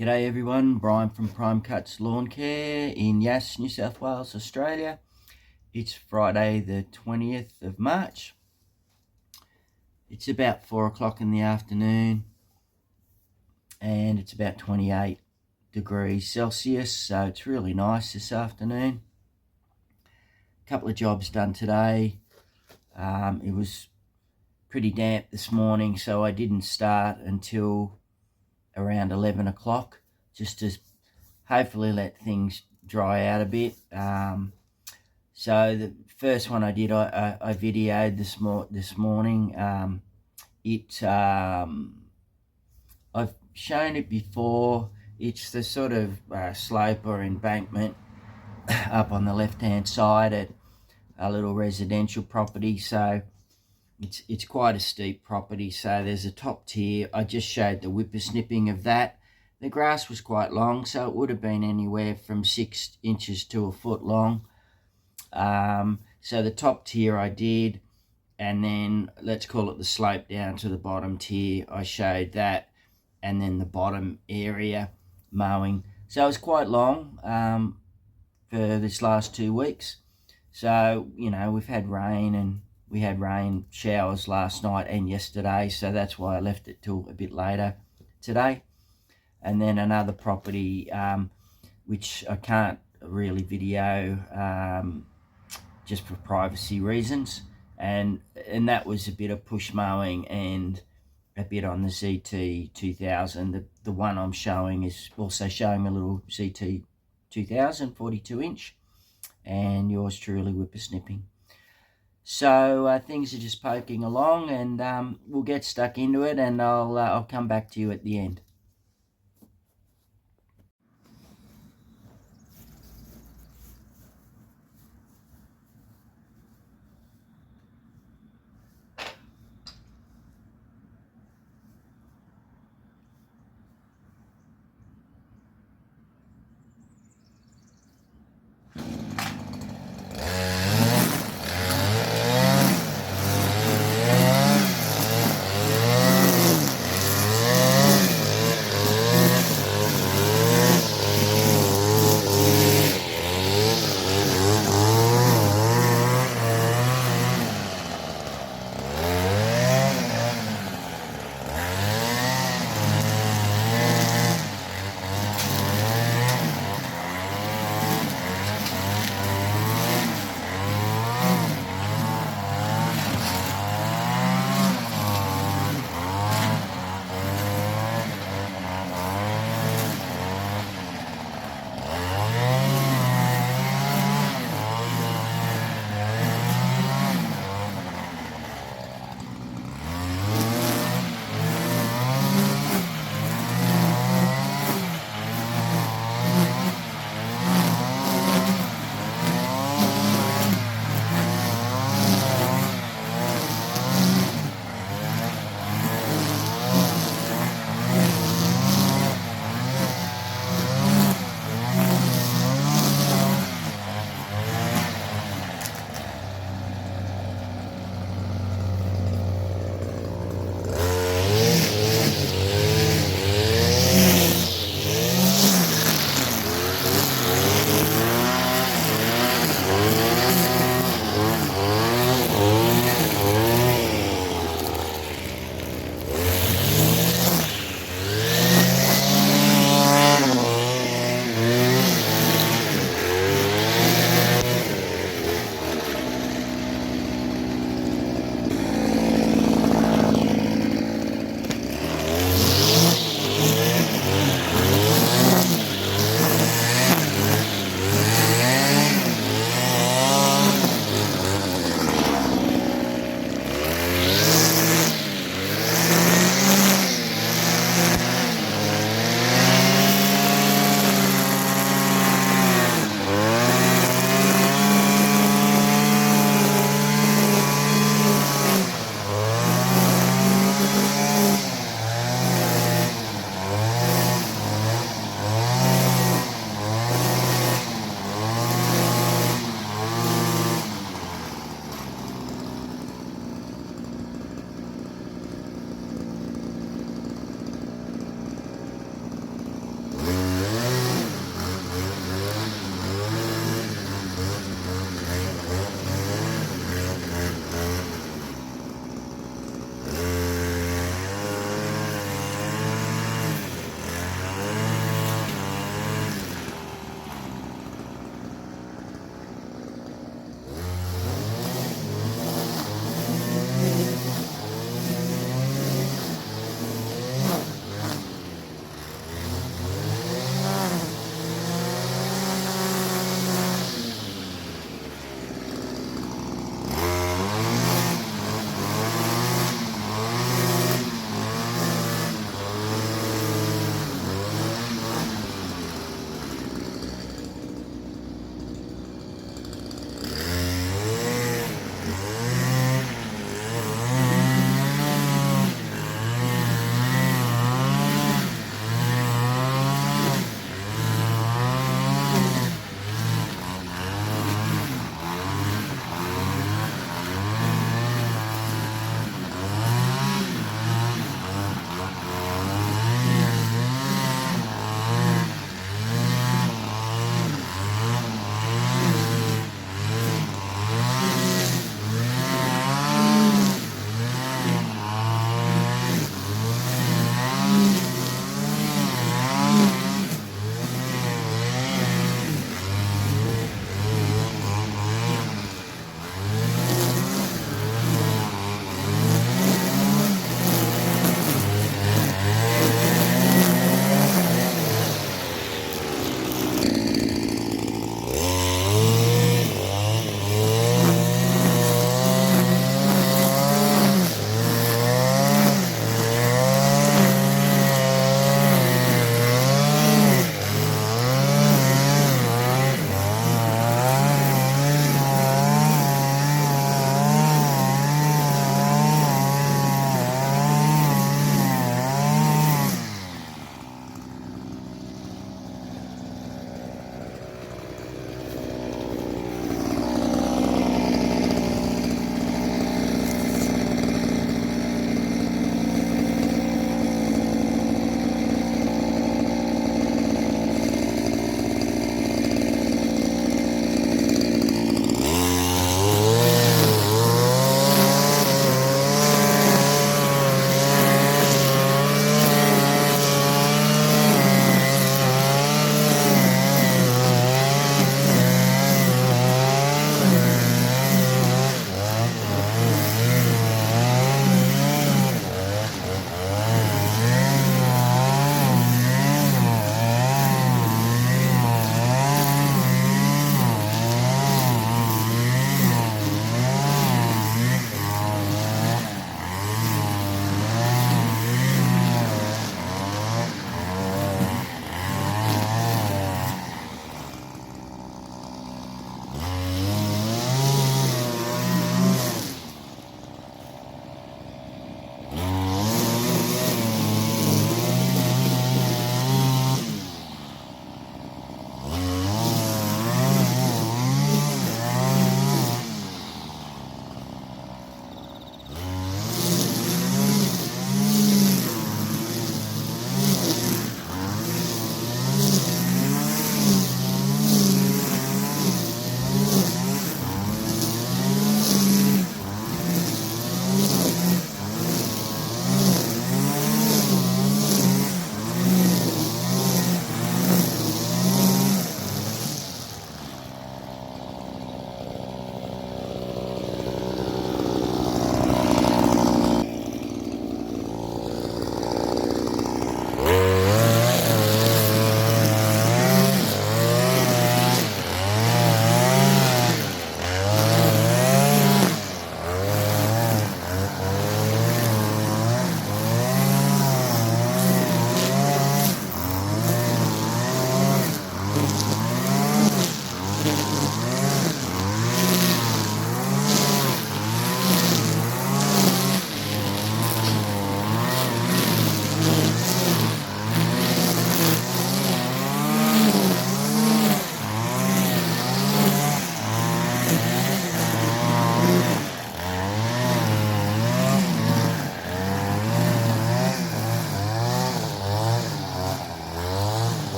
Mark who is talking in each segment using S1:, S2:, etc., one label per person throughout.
S1: G'day everyone, Brian from Prime Cuts Lawn Care in Yass, New South Wales, Australia. It's Friday the 20th of March. It's about 4 o'clock in the afternoon and it's about 28 degrees Celsius, so it's really nice this afternoon. A couple of jobs done today. It was pretty damp this morning, so I didn't start until around 11 o'clock, just to hopefully let things dry out a bit. So the first one I did, I videoed this morning. I've shown it before. It's the sort of slope or embankment up on the left hand side at a little residential property. So it's quite a steep property, so there's a top tier. I just showed the whipper snipping of that. The grass was quite long, so it would have been anywhere from 6 inches to a foot long. So the top tier I did, and then let's call it the slope down to the bottom tier, I showed that, and then the bottom area mowing. So it was quite long for this last 2 weeks. So, you know, we've had rain, and we had rain showers last night and yesterday, so that's why I left it till a bit later today. And then another property, which I can't really video just for privacy reasons, and that was a bit of push mowing and a bit on the ZT2000. The one I'm showing is also showing a little ZT2000 42 inch, and yours truly whipper snipping. So things are just poking along, and we'll get stuck into it, and I'll come back to you at the end.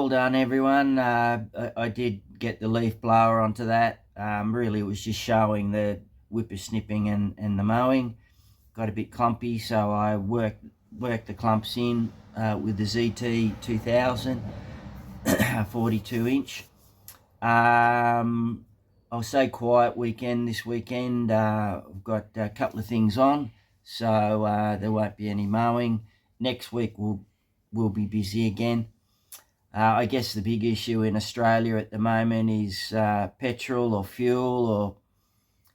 S1: well done, everyone. I did get the leaf blower onto that. Really, it was just showing the whipper snipping and the mowing. Got a bit clumpy, so I worked the clumps in with the ZT2000, 42 inch. I'll say quiet weekend this weekend. I've got a couple of things on, so there won't be any mowing. Next week we'll be busy again. I guess the big issue in Australia at the moment is petrol or fuel or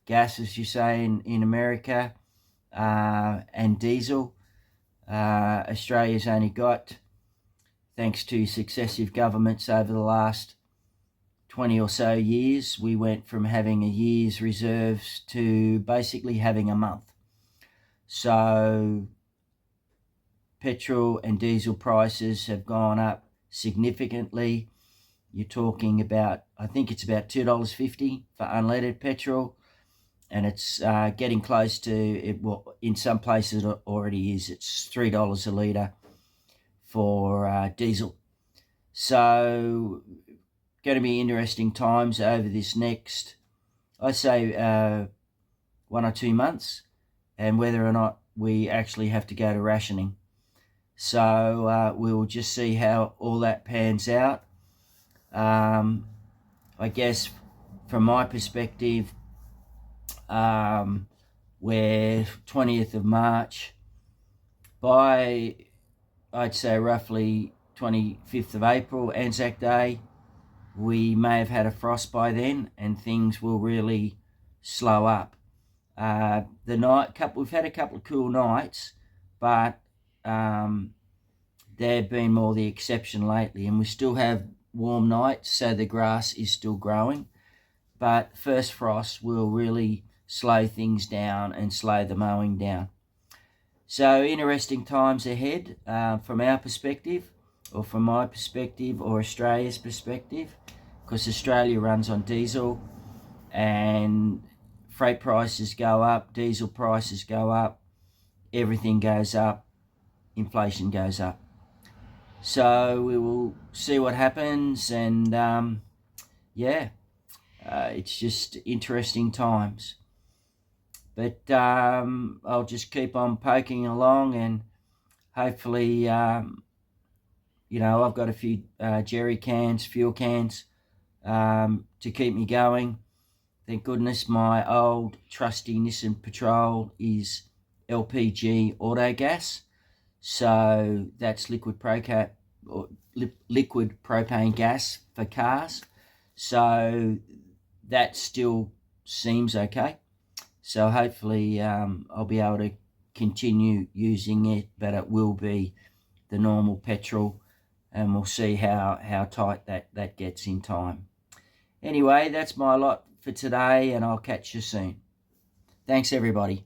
S1: gas, as you say in America, and diesel. Australia's only got, thanks to successive governments over the last 20 or so years, we went from having a year's reserves to basically having a month. So petrol and diesel prices have gone up significantly. You're talking about, I think it's about $2.50 for unleaded petrol, and it's getting close to it. Well, in some places it already is. It's $3 a litre for diesel. So going to be interesting times over this next, I say 1 or 2 months, and whether or not we actually have to go to rationing. So we'll just see how all that pans out. I guess from my perspective, we're 20th of March. By, I'd say, roughly 25th of April, Anzac Day, we may have had a frost by then, and things will really slow up. We've had a couple of cool nights, but they've been more the exception lately, and we still have warm nights, so the grass is still growing. But first frost will really slow things down and slow the mowing down. So interesting times ahead from our perspective, or from my perspective, or Australia's perspective, because Australia runs on diesel, and freight prices go up, diesel prices go up, everything goes up, inflation goes up. So we will see what happens, and it's just interesting times. But I'll just keep on poking along, and hopefully, I've got a few jerry cans, fuel cans, to keep me going. Thank goodness my old trusty Nissan Patrol is LPG auto gas, so that's liquid propane gas for cars. So that still seems okay. So hopefully I'll be able to continue using it, but it will be the normal petrol, and we'll see how tight that gets in time. Anyway, that's my lot for today, and I'll catch you soon. Thanks, everybody.